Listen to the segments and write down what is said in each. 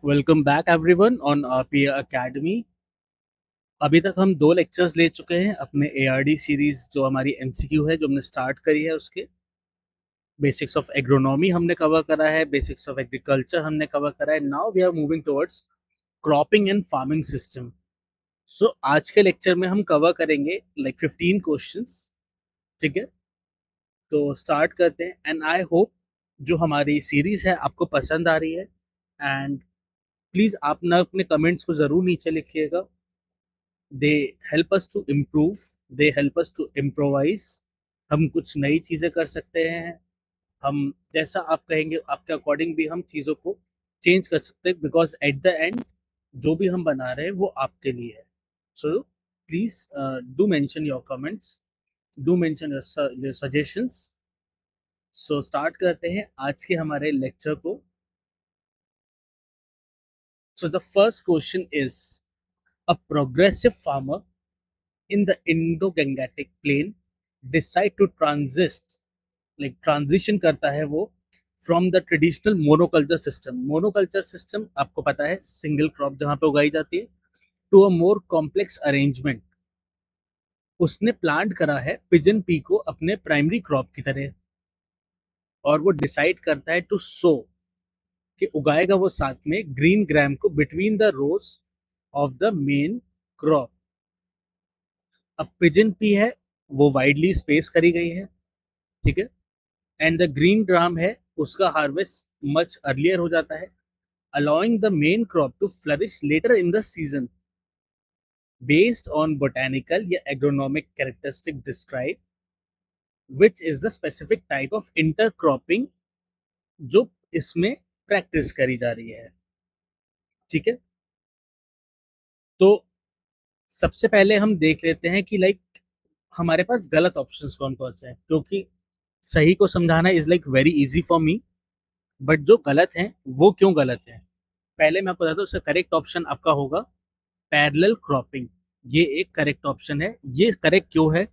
Welcome back everyone on RPA academy. अभी तक हम 2 लेक्चर्स ले चुके हैं अपने एआरडी सीरीज जो हमारी एमसीक्यू है जो हमने स्टार्ट करी है। उसके बेसिक्स ऑफ एग्रोनॉमी हमने कवर करा है, बेसिक्स ऑफ एग्रीकल्चर हमने कवर करा है। Now we are moving towards cropping and farming system. So आज के लेक्चर में हम कवर करेंगे 15 क्वेश्चंस। ठीक है, तो स्टार्ट करते हैं। एंड आई होप जो हमारी सीरीज है आपको पसंद आ रही है। एंड प्लीज़ आप ना अपने कमेंट्स को ज़रूर नीचे लिखिएगा। They help us to improve, they help us to improvise. हम कुछ नई चीज़ें कर सकते हैं। हम जैसा आप कहेंगे आपके अकॉर्डिंग भी हम चीज़ों को चेंज कर सकते हैं, बिकॉज एट द एंड जो भी हम बना रहे हैं वो आपके लिए है। So please do mention your comments, do mention your suggestions. So start करते हैं आज के हमारे लेक्चर को। So the first question is, a progressive farmer in the Indo-Gangetic plain decide to transition करता है वो from the traditional monoculture system। monoculture system आपको पता है सिंगल क्रॉप जहाँ पे उगाई जाती है, to a more complex arrangement। उसने प्लांट करा है पिजन पी को अपने प्राइमरी क्रॉप की तरह, और वो डिसाइड करता है टू सो कि उगाएगा वो साथ में ग्रीन ग्राम को between the rose of the main crop. अब पिजन पी है वो वाइडली स्पेस करी गई है, ठीक है। एंड द ग्रीन ग्राम है उसका हार्वेस्ट मच अर्लियर हो जाता है, allowing the main crop to flourish later in the season based on botanical या agronomic characteristic describe which is the specific type of intercropping जो इसमें प्रैक्टिस करी जा रही है। ठीक है, तो सबसे पहले हम देख लेते हैं कि हमारे पास गलत ऑप्शंस कौन कौन से हैं, क्योंकि सही को समझाना is very easy for me, but जो गलत हैं वो क्यों गलत हैं पहले मैं आपको बताता हूँ। उसका करेक्ट ऑप्शन आपका होगा पैरेलल क्रॉपिंग। ये एक करेक्ट ऑप्शन है। ये करेक्ट क्यों है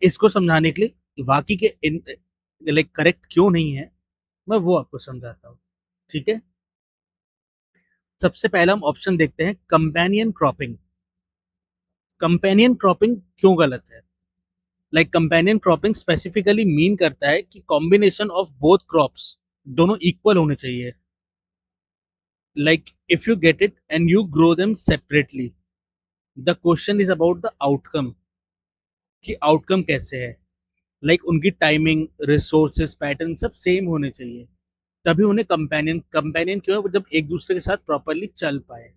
इसको समझाने के लिए बाकी के करेक्ट क्यों नहीं है मैं वो आपको समझाता हूँ। ठीक है, सबसे पहला हम ऑप्शन देखते हैं कंपेनियन क्रॉपिंग। कंपेनियन क्रॉपिंग क्यों गलत है? कंपेनियन क्रॉपिंग स्पेसिफिकली मीन करता है कि कॉम्बिनेशन ऑफ बोथ क्रॉप्स दोनों इक्वल होने चाहिए। If you get it and you grow them separately, the question is about the outcome, कि आउटकम कैसे है। उनकी टाइमिंग, रिसोर्सेज, पैटर्न सब सेम होने चाहिए, तभी उन्हें कंपेनियन कंपेनियन क्यों है, वो जब एक दूसरे के साथ प्रॉपरली चल पाए।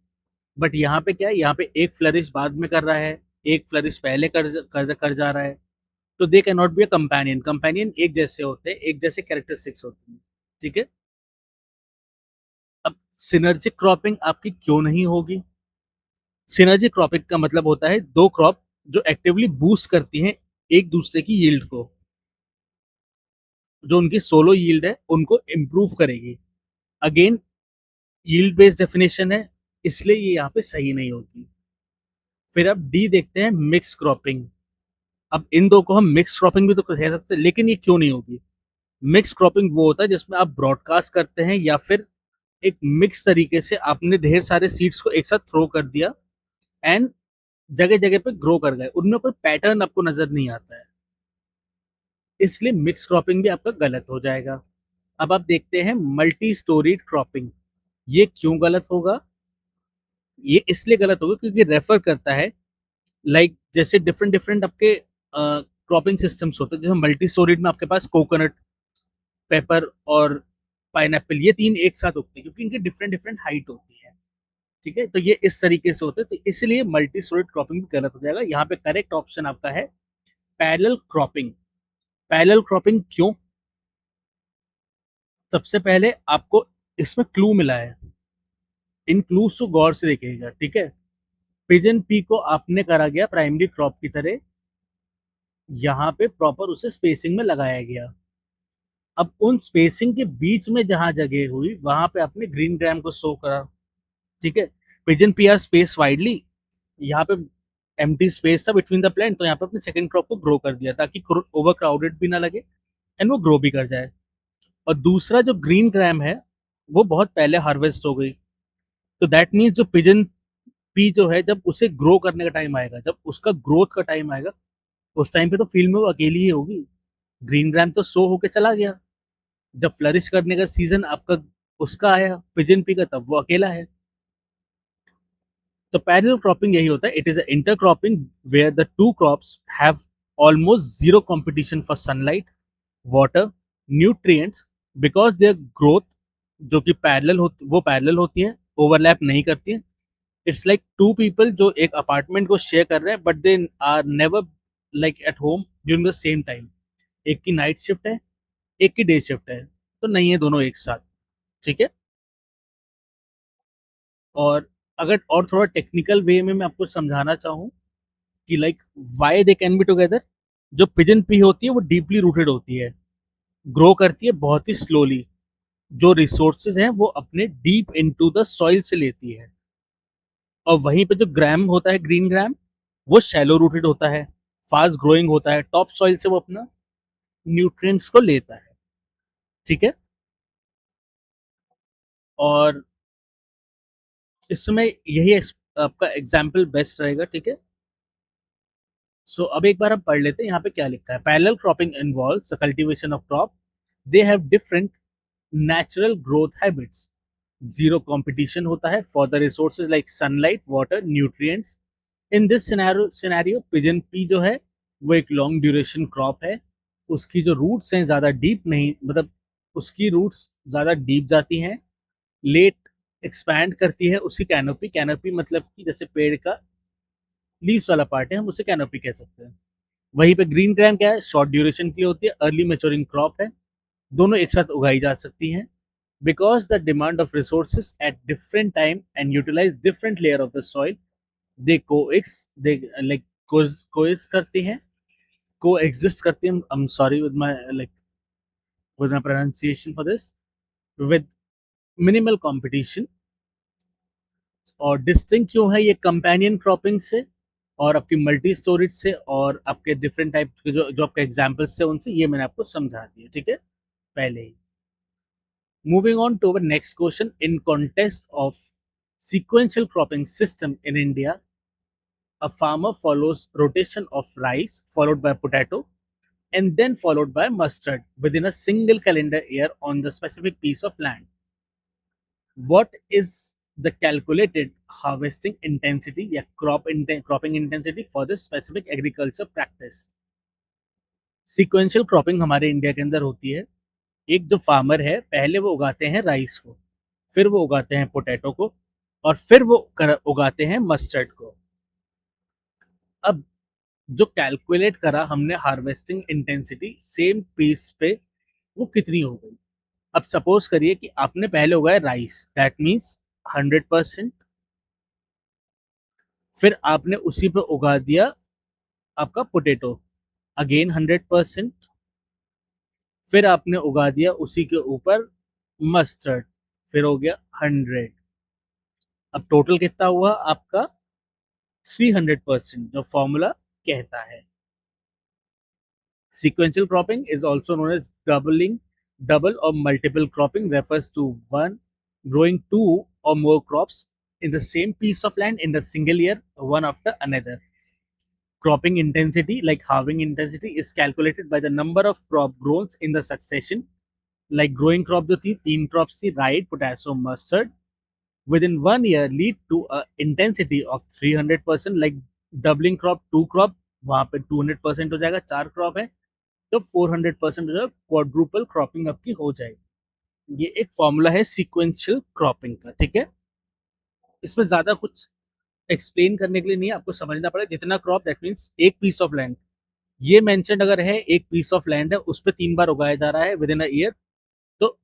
बट यहाँ पे क्या है, यहाँ पे एक फ्लरिश बाद में कर रहा है, एक फ्लरिश पहले कर जा रहा है, तो they can not be a companion. Companion एक जैसे होते हैं, एक जैसे कैरेक्टरिस्टिक्स होते हैं। ठीक है, अब सिनर्जिक क्रॉपिंग आपकी क्यों नहीं होगी? सिनर्जी क्रॉपिंग का मतलब होता है दो क्रॉप जो एक्टिवली बूस्ट करती हैं एक दूसरे की यील्ड को, जो उनकी सोलो यील्ड है उनको इम्प्रूव करेगी। अगेन यील्ड बेस्ड डेफिनेशन है, इसलिए ये यहाँ पे सही नहीं होगी। फिर अब डी देखते हैं, मिक्स क्रॉपिंग। अब इन दो को हम मिक्स क्रॉपिंग भी तो कह सकते हैं, लेकिन ये क्यों नहीं होगी? मिक्स क्रॉपिंग वो होता है जिसमें आप ब्रॉडकास्ट करते हैं या फिर एक मिक्स तरीके से आपने ढेर सारे सीड्स को एक साथ थ्रो कर दिया एंड जगह जगह पे ग्रो कर गए, उनमें कोई पैटर्न आपको नजर नहीं आता है, इसलिए मिक्स क्रॉपिंग भी आपका गलत हो जाएगा। अब आप देखते हैं मल्टी स्टोरीड क्रॉपिंग। ये क्यों गलत होगा? ये इसलिए गलत होगा क्योंकि रेफर करता है जैसे डिफरेंट डिफरेंट आपके क्रॉपिंग सिस्टम्स होते हैं। जैसे मल्टी स्टोरीड में आपके पास कोकोनट, पेपर और पाइनएप्पल, ये तीन एक साथ उगते हैं क्योंकि इनकी डिफरेंट डिफरेंट हाइट होती है। ठीक है, तो ये इस तरीके से होते हैं, तो इसलिए मल्टी स्टोरीड क्रॉपिंग भी गलत हो जाएगा। यहाँ पे करेक्ट ऑप्शन आपका है पैरेलल क्रॉपिंग। पैरेलल क्रॉपिंग क्यों? सबसे पहले आपको इसमें क्लू मिला है, इन क्लूज को गौर से देखिएगा। ठीक है, पिजन पी को आपने करा गया प्राइमरी क्रॉप की तरह, यहाँ पे प्रॉपर उसे स्पेसिंग में लगाया गया। अब उन स्पेसिंग के बीच में जहां जगह हुई वहां पे आपने ग्रीन ग्राम को शो करा। ठीक है, pigeon P R space widely, यहाँ पे एम्प्टी स्पेस था बिटवीन द प्लांट, तो यहाँ पे अपने सेकंड क्रॉप को ग्रो कर दिया ताकि ओवर क्राउडेड भी ना लगे एंड वो ग्रो भी कर जाए। और दूसरा जो ग्रीन ग्राम है वो बहुत पहले हार्वेस्ट हो गई, तो दैट मीन्स जो पिजन पी जो है, जब उसे ग्रो करने का टाइम आएगा, जब उसका ग्रोथ का टाइम आएगा, उस टाइम पे तो फील्ड में वो अकेली ही होगी। ग्रीन ग्राम तो सो होके चला गया। जब फ्लरिश करने का सीजन आपका उसका आया पिजन पी का, तब वो अकेला है। तो पैरेलल क्रॉपिंग यही होता है, it is a intercropping where the two crops have almost zero competition for sunlight, water, nutrients, because their growth जो कि वो पैरेलल होती है, ओवरलैप नहीं करती है। इट्स लाइक टू पीपल जो एक अपार्टमेंट को शेयर कर रहे हैं, but they are never like at home during the same time. एक की नाइट शिफ्ट है, एक की डे शिफ्ट है, तो नहीं है दोनों एक साथ। ठीक है। और अगर और थोड़ा टेक्निकल वे में मैं आपको समझाना चाहूँ कि like why they can be together, जो पिजन पी होती है वो डीपली रूटेड होती है, ग्रो करती है बहुत ही स्लोली, जो रिसोर्सेज हैं वो अपने डीप इनटू द सॉइल से लेती है। और वहीं पे जो ग्राम होता है, ग्रीन ग्राम, वो शैलो रूटेड होता है, फास्ट ग्रोइंग होता है, टॉप सॉइल से वो अपना न्यूट्रिएंट्स को लेता है। ठीक है। और इसमें यही आपका एग्जाम्पल बेस्ट रहेगा। ठीक है। सो अब एक बार हम पढ़ लेते हैं यहाँ पे क्या लिखा है। Parallel cropping involves the cultivation of crop, they have different natural growth habits, zero competition होता है for the resources like sunlight, water, nutrients. In this scenario pigeon P जो है वो एक लॉन्ग ड्यूरेशन क्रॉप है। उसकी जो रूट्स हैं ज़्यादा डीप नहीं, मतलब उसकी रूट्स ज़्यादा डीप जाती हैं, लेट एक्सपैंड करती है उसकी कैनोपी। कैनोपी मतलब कि जैसे पेड़ का लीव्स वाला पार्ट है, हम उसे कैनोपी कह सकते हैं। वहीं पे ग्रीन ग्राम क्या है, शॉर्ट ड्यूरेशन की होती है, अर्ली मेच्योरिंग क्रॉप है, दोनों एक साथ उगाई जा सकती हैं। Because the demand of resources at different time and utilise different layer of the soil, they coex they like coex करती हैं, कोएग्जिस्ट करती हैं। I am sorry with my like with my pronunciation for this, with minimal competition. और distinct क्यों है ये companion cropping से और आपकी मल्टी स्टोरेज से और आपके डिफरेंट टाइप के जो आपके एग्जांपल्स से उनसे, ये मैंने आपको समझा दिया। ठीक है, पहले ही। Moving on to our next question, in context of sequential cropping system in India, a farmer follows rotation of rice followed by potato and then followed by mustard within a single calendar year on the specific piece of land. What is the calculated harvesting intensity या cropping intensity for this specific agriculture practice? Sequential cropping हमारे India के अंदर होती है। एक जो farmer है, पहले वो उगाते हैं राइस को, फिर वो उगाते हैं पोटैटो को, और फिर वो उगाते हैं मस्टर्ड को। अब जो कैलकुलेट करा हमने हार्वेस्टिंग इंटेंसिटी सेम पीस पे, वो कितनी हो गई। अब सपोज करिए कि आपने पहले उगाया राइस, दैट मीन्स 100%, फिर आपने उसी पे उगा दिया आपका पोटैटो, अगेन 100%, फिर आपने उगा दिया उसी के ऊपर मस्टर्ड, फिर हो गया 100। अब टोटल कितना हुआ आपका 300%, जो फॉर्मूला कहता है। Sequential cropping is also known as double or multiple cropping, refers to one growing two or more crops in the same piece of land in the single year, one after another. Cropping intensity, like halving intensity, is calculated by the number of crop grown in the succession. Like growing crop जो थी, 3 crops थी, right, potato, mustard, within 1 year lead to a intensity of 300%. Like doubling crop, 2 crop, वहाँ पे 200% हो जाएगा, 4 crop है तो 400% हो जाएगा, क्वाड्रुपल क्रॉपिंग आपकी हो जाएगी। ये एक फॉर्मूला है सीक्वेंशियल क्रॉपिंग का। ठीक है, इसमें ज्यादा कुछ एक्सप्लेन करने के लिए नहीं है, आपको समझना पड़ेगा जितना क्रॉप, दैट मीन्स एक पीस ऑफ लैंड, ये मेंशन अगर है, एक पीस ऑफ लैंड है, उस पर 3 बार उगाया जा रहा है विद इन अ ईयर, तो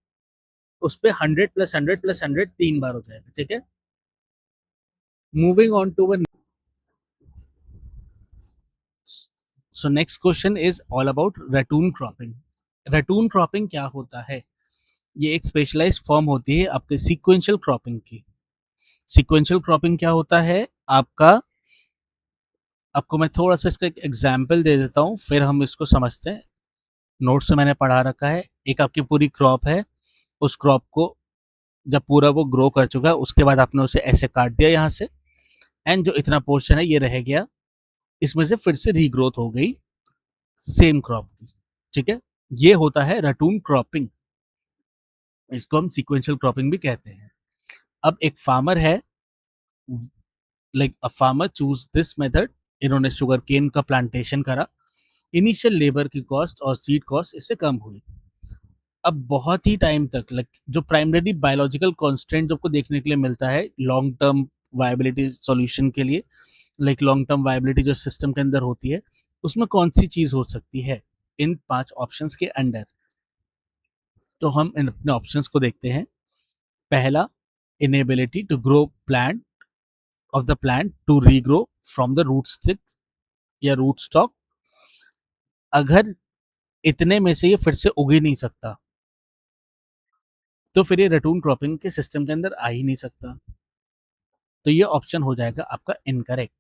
उस पर 100 + 100 + 100 3 बार हो जाएगा। ठीक है, moving on to so next question is all about ratoon cropping. Ratoon cropping क्या होता है? ये एक स्पेशलाइज्ड फॉर्म होती है आपके सीक्वेंशियल क्रॉपिंग की। सीक्वेंशियल क्रॉपिंग क्या होता है आपका, आपको मैं थोड़ा सा इसका एक एग्जाम्पल दे देता हूँ, फिर हम इसको समझते हैं। नोट्स से मैंने पढ़ा रखा है। एक आपकी पूरी क्रॉप है, उस क्रॉप को जब पूरा वो ग्रो कर चुका है उसके बाद आपने उसे ऐसे काट दिया यहाँ से, एंड जो इतना पोर्शन है ये रह गया, इसमें से फिर से रीग्रोथ हो गई सेम क्रॉप की। ठीक है, ये होता है रटून क्रॉपिंग, इसको हम सीक्वेंशियल क्रॉपिंग भी कहते हैं। अब एक फार्मर है, like a farmer choose this method, इन्होंने शुगर केन का प्लांटेशन करा, इनिशियल लेबर की कॉस्ट और सीड कॉस्ट इससे कम हुई। अब बहुत ही टाइम तक लाइक जो प्राइमरी बायोलॉजिकल कॉन्स्टेंट जो आपको देखने के लिए मिलता है लॉन्ग टर्म वायबिलिटी सॉल्यूशन के लिए, लाइक लॉन्ग टर्म वायबिलिटी जो सिस्टम के अंदर होती है, उसमें कौन सी चीज हो सकती है इन 5 ऑप्शंस के अंडर। तो हम इन अपने ऑप्शंस को देखते हैं। पहला, inability to grow plant of the plant to regrow from the root stick या रूट स्टॉक, अगर इतने में से ये फिर से उग ही नहीं सकता तो फिर ये रटून क्रॉपिंग के सिस्टम के अंदर आ ही नहीं सकता, तो ये ऑप्शन हो जाएगा आपका incorrect.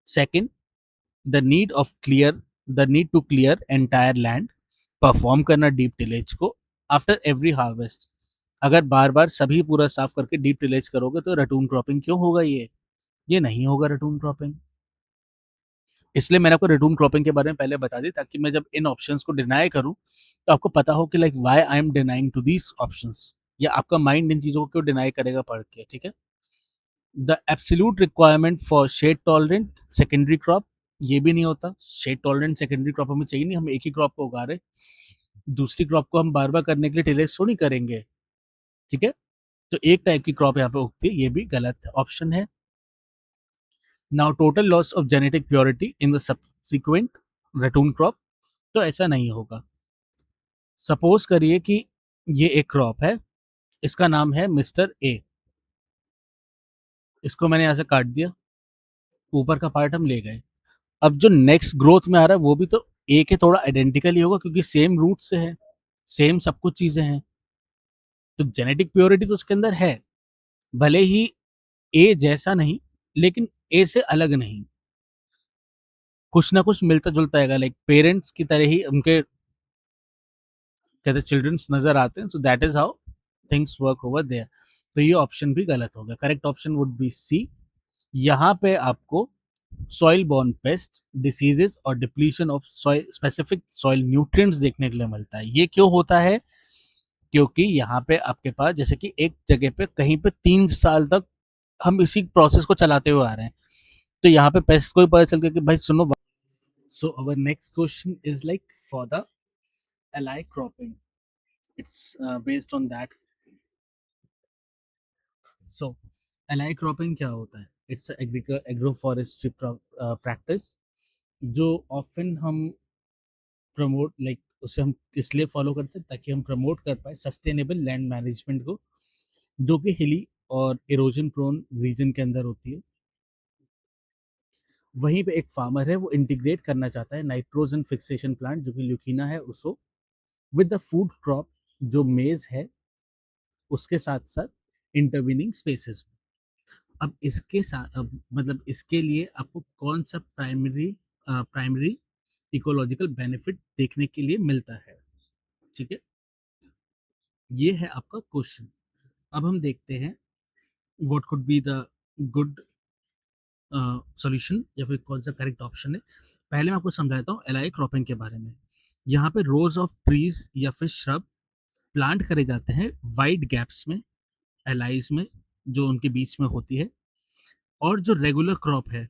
Second, the need of clear the need to clear entire land, perform करना डीप टिलेज को आफ्टर एवरी हार्वेस्ट, अगर बार बार सभी पूरा साफ करके डीप टिलेज करोगे तो रटून क्रॉपिंग क्यों होगा, ये नहीं होगा रटून क्रॉपिंग। इसलिए मैंने आपको रटून क्रॉपिंग के बारे में पहले बता दी ताकि मैं जब इन ऑप्शंस को डिनाई करूं तो आपको पता हो कि like why I am denying to these options, या आपका माइंड इन चीजों को क्यों डिनाई करेगा पढ़ के। ठीक है, the absolute requirement for shade tolerant secondary crop, ये भी नहीं होता। शेड टॉलरेंट सेकेंडरी क्रॉप हमें चाहिए नहीं, हम एक ही क्रॉप को उगा रहे, दूसरी क्रॉप को हम बार बार करने के लिए टिलेज थोड़ी करेंगे। ठीक है, तो एक टाइप की क्रॉप यहाँ पे उगती है, ये भी गलत ऑप्शन है। Now total loss of genetic purity in the subsequent रटून crop, तो ऐसा नहीं होगा। सपोज करिए कि ये एक क्रॉप है, इसका नाम है मिस्टर ए, इसको मैंने यहाँ से काट दिया, ऊपर का पार्ट हम ले गए। अब जो नेक्स्ट ग्रोथ में आ रहा है वो भी तो ए के थोड़ा आइडेंटिकल ही होगा क्योंकि सेम रूट से है, सेम सब कुछ चीजें हैं, तो जेनेटिक प्योरिटी तो उसके अंदर है, भले ही ए जैसा नहीं लेकिन ए से अलग नहीं, कुछ ना कुछ मिलता जुलता है, लाइक पेरेंट्स की तरह ही उनके कहते चिल्ड्रंस नजर आते हैं, so that is how things work over there. तो ये ऑप्शन भी गलत हो गया, correct option would be C. यहाँ पे आपको सॉइल बॉर्न पेस्ट डिसीजेस और depletion of soil specific soil nutrients देखने के लिए मिलता है। ये क्यों होता है, क्योंकि यहाँ पे आपके पास जैसे कि एक जगह पे कहीं पे 3 साल तक हम इसी प्रोसेस को चलाते हुए आ रहे हैं, तो यहाँ पे पेस्ट को भी पता चल गया कि भाई सुनो। So our next question is like for the alley cropping, it's based on that. So alley cropping क्या होता है, इट्स एग्रो फॉरेस्ट्री प्रैक्टिस जो ऑफन हम प्रमोट लाइक उसे हम इसलिए फॉलो करते हैं ताकि हम प्रमोट कर पाए सस्टेनेबल लैंड मैनेजमेंट को, जो कि हिली और इरोजन प्रोन रीजन के अंदर होती है। वहीं पे एक फार्मर है वो इंटीग्रेट करना चाहता है नाइट्रोजन फिक्सेशन प्लांट जो कि ल्यूकीना है उसको विद द फूड क्रॉप जो मेज है उसके साथ साथ इंटरवीनिंग स्पेसेस में। अब इसके साथ अब मतलब इसके लिए आपको कौन सा प्राइमरी इकोलॉजिकल बेनिफिट देखने के लिए मिलता है। ठीक है, ये है आपका क्वेश्चन। अब हम देखते हैं what could be the good solution या फिर कौन सा करेक्ट ऑप्शन है। पहले मैं आपको समझाता हूँ एलाई क्रॉपिंग के बारे में। यहाँ पे रोज ऑफ ट्रीज या फिर श्रब प्लांट करे जाते हैं वाइड गैप्स में, एलाइज में जो उनके बीच में होती है, और जो रेगुलर क्रॉप है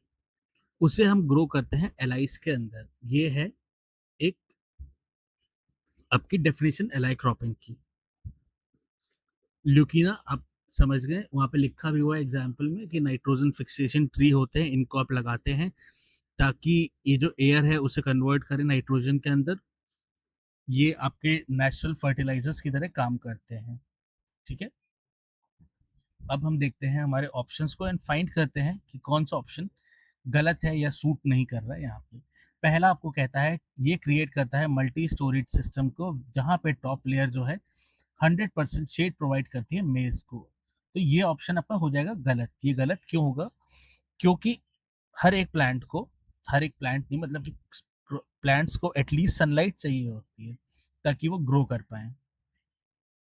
उसे हम ग्रो करते हैं एलाइज के अंदर। ये है एक आपकी डेफिनेशन एलाई क्रॉपिंग की। ल्यूकीना आप समझ गए, वहां पे लिखा भी हुआ है एग्जाम्पल में कि नाइट्रोजन फिक्सेशन ट्री होते हैं, इनको आप लगाते हैं ताकि ये जो एयर है उसे कन्वर्ट करें नाइट्रोजन के अंदर, ये आपके नेचुरल फर्टिलाइजर्स की तरह काम करते हैं। ठीक है, अब हम देखते हैं हमारे ऑप्शंस को एंड फाइंड करते हैं कि कौन सा ऑप्शन गलत है या सूट नहीं कर रहा है यहाँ पे। पहला आपको कहता है ये क्रिएट करता है मल्टी स्टोरेज सिस्टम को जहाँ पे टॉप लेयर जो है 100% शेड प्रोवाइड करती है मेज को, तो ये ऑप्शन आपका हो जाएगा गलत। ये गलत क्यों होगा, क्योंकि हर एक प्लांट नहीं मतलब कि प्लांट्स को एटलीस्ट सनलाइट चाहिए होती है ताकि वो ग्रो कर पाए।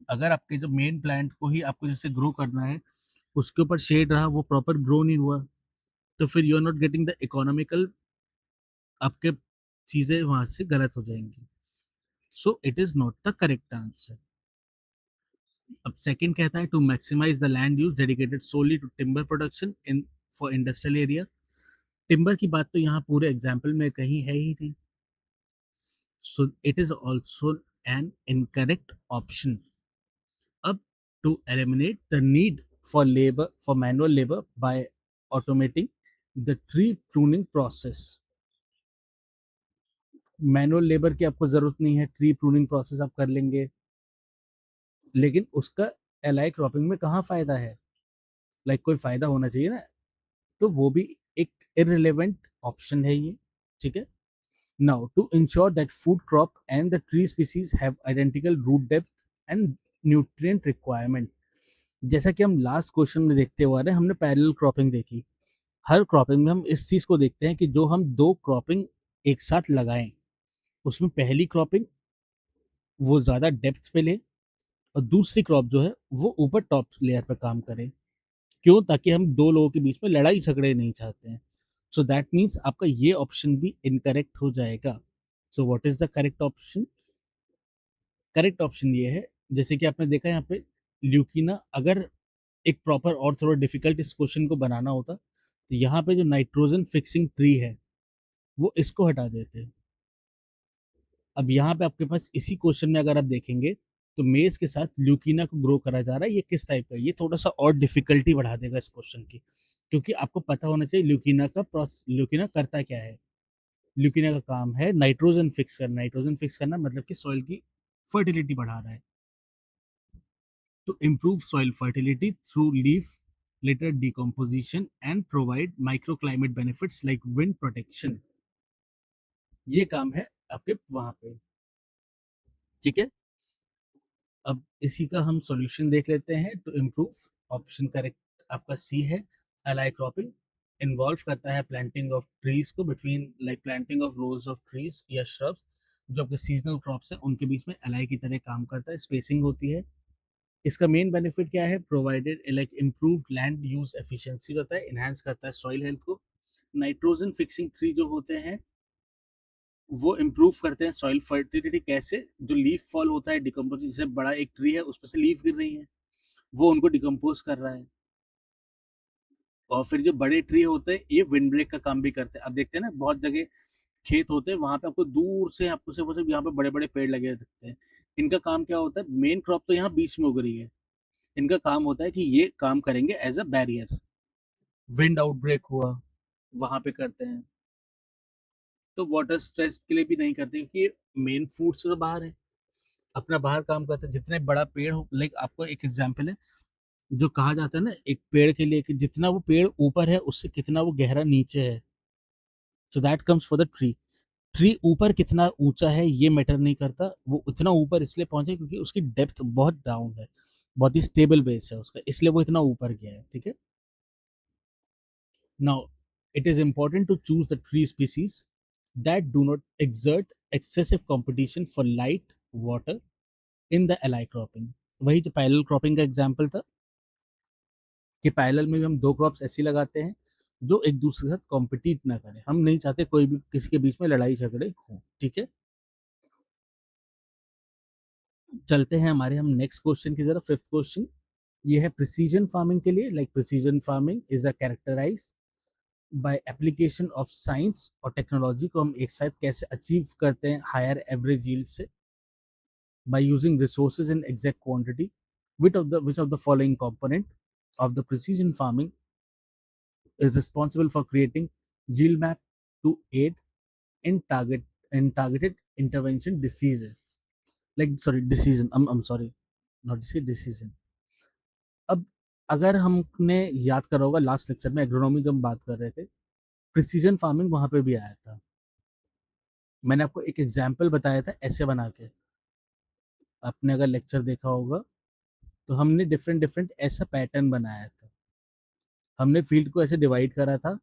अगर आपके जो मेन प्लांट को ही आपको जैसे ग्रो करना है, उसके ऊपर शेड रहा, वो प्रॉपर ग्रो नहीं हुआ, तो फिर you are not getting the economical, आपके चीजें वहां से गलत हो जाएंगी। So it is not the correct answer. अब सेकंड कहता है to maximise the land use dedicated solely to timber production in for industrial area. Timber की बात तो यहाँ पूरे एग्जाम्पल में कहीं है ही नहीं, so it is also an incorrect option. अब to eliminate the need for labour for manual labour by automating the tree pruning process. Manual labour की आपको जरूरत नहीं है, ट्री प्रूनिंग प्रोसेस आप कर लेंगे, लेकिन उसका एलाई क्रॉपिंग में कहाँ फायदा है? लाइक कोई फायदा होना चाहिए ना, तो वो भी एक इररिलेवेंट ऑप्शन है ये, ठीक है। Now to ensure that food crop and the tree species have identical root depth and nutrient requirement. जैसा कि हम लास्ट क्वेश्चन में देखते हुए आ रहे हैं, हमने पैरेलल क्रॉपिंग देखी। हर क्रॉपिंग में हम इस चीज को देखते हैं कि जो हम दो क्रॉपिंग एक साथ लगाएं, उसमें पहली क्रॉपिंग वो ज्यादा डेप्थ पे ले, और दूसरी क्रॉप जो है वो ऊपर टॉप लेयर पे काम करे। क्यों? ताकि हम दो लोगों के बीच में लड़ाई झगड़े नहीं चाहते हैं। सो दैट मीन्स आपका ये ऑप्शन भी इनकरेक्ट हो जाएगा। So what is the correct option? Correct option ये है, जैसे कि आपने देखा यहाँ पे ल्यूकीना, अगर एक प्रॉपर और थोड़ा डिफिकल्ट इस क्वेश्चन को बनाना होता, तो यहाँ पे जो नाइट्रोजन फिक्सिंग ट्री है वो इसको हटा देते। अब यहाँ पे आपके पास इसी क्वेश्चन में अगर आप देखेंगे, तो मेज के साथ ल्यूकीना को ग्रो करा जा रहा है। ये किस टाइप का है? ये थोड़ा सा और डिफिकल्टी बढ़ा देगा इस क्वेश्चन की, क्योंकि आपको पता होना चाहिए ल्यूकीना का प्रोसेस, ल्यूकीना करता क्या है। ल्यूकीना का काम है नाइट्रोजन फिक्स करना। नाइट्रोजन फिक्स करना मतलब कि सॉइल की फर्टिलिटी बढ़ा रहा है। To improve soil fertility through leaf litter decomposition and provide microclimate benefits like wind protection। ये काम है आपके वहां पे, ठीक है। अब इसी का हम सॉल्यूशन देख लेते हैं। टू इम्प्रूव, ऑप्शन करेक्ट आपका सी है। अलाई क्रॉपिंग इन्वॉल्व करता है प्लांटिंग ऑफ ट्रीज को between, like planting of rose of trees या श्रब्स, जो आपके सीजनल क्रॉप्स हैं उनके बीच में अलाई की तरह काम करता है, स्पेसिंग होती है। इसका मेन बेनिफिट क्या है? Provided like improved land use efficiency होता है, इनहेंस करता है सॉइल हेल्थ को। नाइट्रोजन फिक्सिंग ट्री जो होते हैं वो इम्प्रूव करते हैं सॉइल फर्टिलिटी। कैसे? जो लीफ फॉल होता है, डिकम्पोजिशन, जैसे बड़ा एक ट्री है उसमें से लीफ गिर रही है, वो उनको डिकम्पोज कर रहा है। और फिर जो बड़े ट्री होते हैं ये विंड ब्रेक का काम भी करते हैं। अब देखते हैं ना, बहुत जगह खेत होते हैं, वहां पे आपको दूर से आपको सिर्फ यहाँ पे बड़े बड़े पेड़ लगे हुए दिखते हैं। इनका काम क्या होता है? मेन क्रॉप तो यहाँ बीच में उग रही है, इनका काम होता है कि ये काम करेंगे as a barrier. Wind outbreak हुआ, वहां पे करते हैं। तो वाटर स्ट्रेस के लिए भी नहीं करते, क्योंकि मेन फूड से तो बाहर है, अपना बाहर काम करते हैं। जितने बड़ा पेड़ हो, लाइक आपको एक एग्जांपल है, जो कहा जाता है ना एक पेड़ के लिए कि जितना वो पेड़ ऊपर है उससे कितना वो गहरा नीचे है। So that comes for the tree. Tree ऊपर कितना ऊंचा है ये मैटर नहीं करता, वो उतना ऊपर इसलिए पहुंचे क्योंकि उसकी डेप्थ बहुत डाउन है, बहुत ही स्टेबल बेस है उसका, इसलिए वो इतना ऊपर गया है, ठीक है। Now, it is important to choose the tree species that do not exert excessive competition for light, water in the ally cropping। वही तो पैरेलल क्रॉपिंग का एग्जांपल था, कि पैरेलल में भी हम दो क्रॉप्स ऐसी लगाते हैं जो एक दूसरे के साथ कॉम्पिटिट ना करें। हम नहीं चाहते कोई भी किसी के बीच में लड़ाई झगड़े हो, ठीक है। चलते हैं हमारे हम नेक्स्ट क्वेश्चन की तरफ, फिफ्थ क्वेश्चन। ये है प्रिसीजन फार्मिंग के लिए। Like precision farming is a characterise by application of science और टेक्नोलॉजी को हम एक साथ कैसे अचीव करते हैं हायर एवरेज यील्ड से? By using resources in exact quantity. Which of the following component of the precision farming is responsible for creating yield map to aid in targeted intervention diseases? Like sorry, decision, I'm sorry, not disease, decision। अब अगर हमने याद करा होगा last lecture में agronomy जब हम बात कर रहे थे, प्रिसीजन फार्मिंग वहां पे भी आया था। मैंने आपको एक एग्जाम्पल बताया था ऐसे बना के, आपने अगर लेक्चर देखा होगा, तो हमने डिफरेंट डिफरेंट ऐसा पैटर्न बनाया था। हमने फील्ड को ऐसे डिवाइड करा था,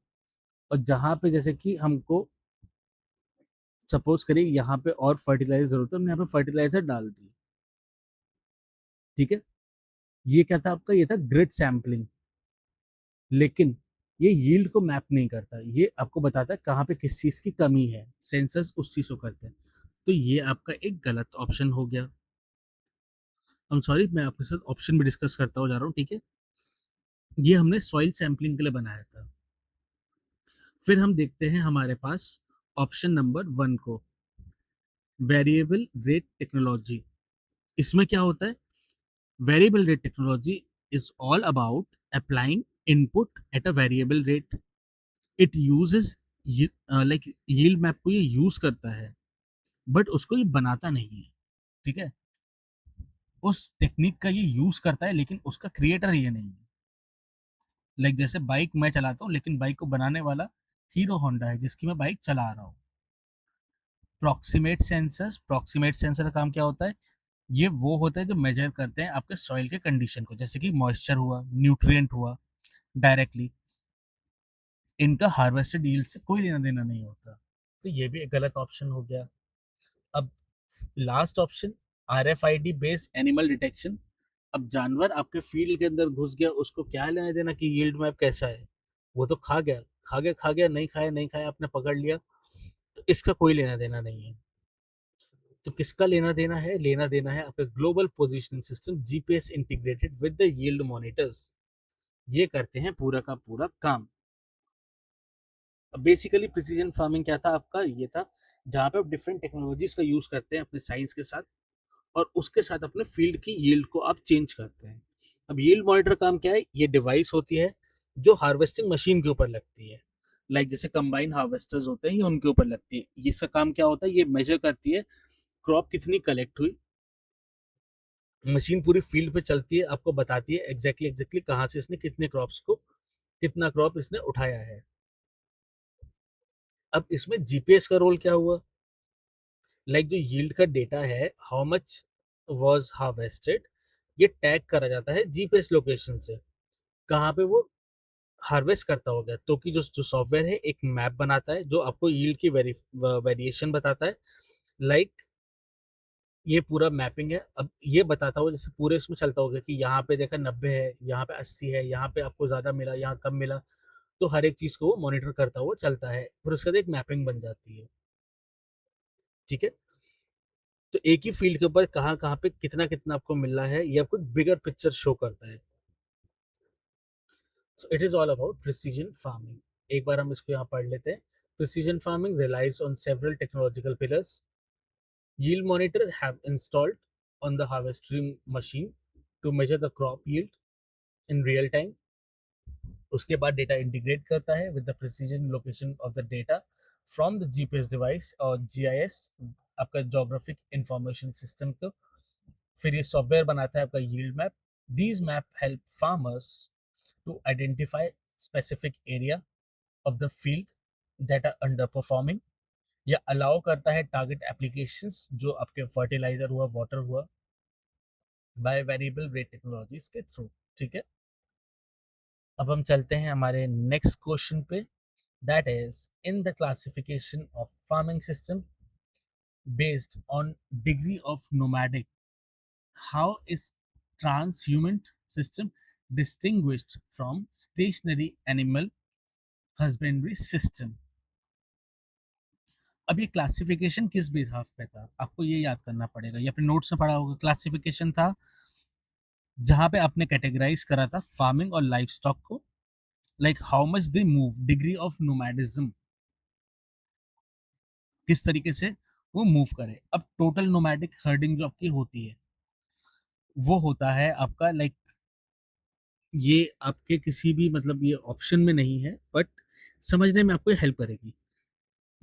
और जहाँ पे जैसे कि हमको सपोज करिए यहाँ पे और फर्टिलाइजर जरूरत है, हमने यहाँ पे फर्टिलाइजर डाल दी। ठीक है। ये क्या था आपका, ये था ग्रिड सैम्पलिंग। लेकिन ये यील्ड को मैप नहीं करता, ये आपको बताता है कहाँ पे किस चीज की कमी है, सेंसर्स उस चीज को करते हैं। तो ये आपका एक गलत ऑप्शन हो गया। I'm सॉरी, मैं आपके साथ ऑप्शन भी डिस्कस करता हो जा रहा हूँ, ठीक है। ये हमने सॉइल सैम्पलिंग के लिए बनाया था। फिर हम देखते हैं हमारे पास ऑप्शन नंबर 1 को, वेरिएबल रेट टेक्नोलॉजी। इसमें क्या होता है, variable rate technology is all about applying input at a variable rate. It uses like yield map को ये यूज करता है, बट उसको ये बनाता नहीं है, ठीक है। उस टेक्निक का ये यूज करता है, लेकिन उसका क्रिएटर ये नहीं है। जैसे बाइक मैं चलाता हूँ, लेकिन बाइक को बनाने वाला हीरो होंडा है, जिसकी मैं बाइक चला रहा हूँ। प्रोक्सीमेट सेंसर का काम क्या होता है, ये वो होता है जो मेजर करते हैं आपके सॉइल के कंडीशन को, जैसे कि मॉइस्चर हुआ, न्यूट्रिएंट हुआ, डायरेक्टली। इनका हार्वेस्टेड यील्ड से कोई लेना देना नहीं होता। तो ये भी एक गलत ऑप्शन हो गया। अब last option, RFID based animal detection. अब जानवर आपके फील्ड के अंदर घुस गया, उसको क्या लेना देना कि यील्ड मैप कैसा है। वो तो खा गया, खा गया, नहीं खाया नहीं खाया, आपने पकड़ लिया, तो इसका कोई लेना देना नहीं है। तो किसका लेना देना है, लेना देना है आपका global positioning system, GPS integrated with the yield monitors. ये करते हैं पूरा का पूरा काम। बेसिकली प्रिसीजन फार्मिंग क्या था आपका, ये था जहाँ पे आप डिफरेंट टेक्नोलॉजीज का यूज करते हैं अपने साइंस के साथ, और उसके साथ अपने फील्ड की यील्ड को आप चेंज करते हैं। अब यील्ड मॉनिटर काम क्या है, ये डिवाइस होती है जो हार्वेस्टिंग मशीन के ऊपर लगती है। जैसे कंबाइन हार्वेस्टर्स होते हैं, ये उनके ऊपर लगती है। इसका काम क्या होता है, ये मेजर करती है क्रॉप कितनी कलेक्ट हुई। मशीन पूरी फील्ड पे चलती है, आपको बताती है एग्जैक्टली कहाँ से इसने कितने क्रॉप्स को, कितना क्रॉप इसने उठाया है। अब इसमें GPS का रोल क्या हुआ, जो यील्ड का डेटा है, हाउ मच वाज हार्वेस्टेड, ये टैग करा जाता है GPS लोकेशन से, कहाँ पे वो हार्वेस्ट करता होगा। तो कि जो जो सॉफ्टवेयर है एक मैप बनाता है जो आपको यील्ड की वेरिएशन बताता है। लाइक ये पूरा मैपिंग है। अब ये बताता हुआ जैसे पूरे इसमें चलता होगा कि यहाँ पे देखा 90 है, यहाँ पे 80 है, यहाँ पे आपको ज्यादा मिला, यहाँ कम मिला। तो हर एक चीज को वो मॉनिटर करता हुआ चलता है, फिर उसके बाद एक मैपिंग बन जाती है, ठीक है। तो एक ही फील्ड के ऊपर कहाँ कहाँ पे कितना कितना आपको मिल रहा है, ये आपको बिगर पिक्चर शो करता है। So it is all about precision farming. एक बार हम इसको यहाँ पढ़ लेते हैं। Precision farming relies on several technological pillars. Yield monitor have installed on the harvesting machine to measure the crop yield in real time. उसके बाद डेटा इंटीग्रेट करता है with the precision location of the data from the GPS device और GIS, आपका geographic information system को। फिर ये software बनाता है आपका yield map. These map help farmers to identify specific area of the field that are underperforming, या allow करता है टारगेट एप्लीकेशंस जो आपके फर्टिलाइजर हुआ, वाटर हुआ, बाय वेरिएबल रेट टेक्नोलॉजीज के थ्रू, ठीक है। अब हम चलते हैं हमारे नेक्स्ट क्वेश्चन पे, that is in the classification of farming system based on degree of nomadic, how is transhumance system distinguished from stationary animal husbandry system. अब ये क्लासिफिकेशन किस बेसिस पे था, आपको ये याद करना पड़ेगा। ये अपने नोट्स में पढ़ा होगा। क्लासिफिकेशन था जहां पे आपने कैटेगराइज करा था फार्मिंग और लाइफ स्टॉक को, how much they move, degree of nomadism, किस तरीके से वो मूव करे। अब टोटल नोमैडिक हर्डिंग जो आपकी होती है, वो होता है आपका ये आपके किसी भी ये ऑप्शन में नहीं है, बट समझने में आपको हेल्प करेगी।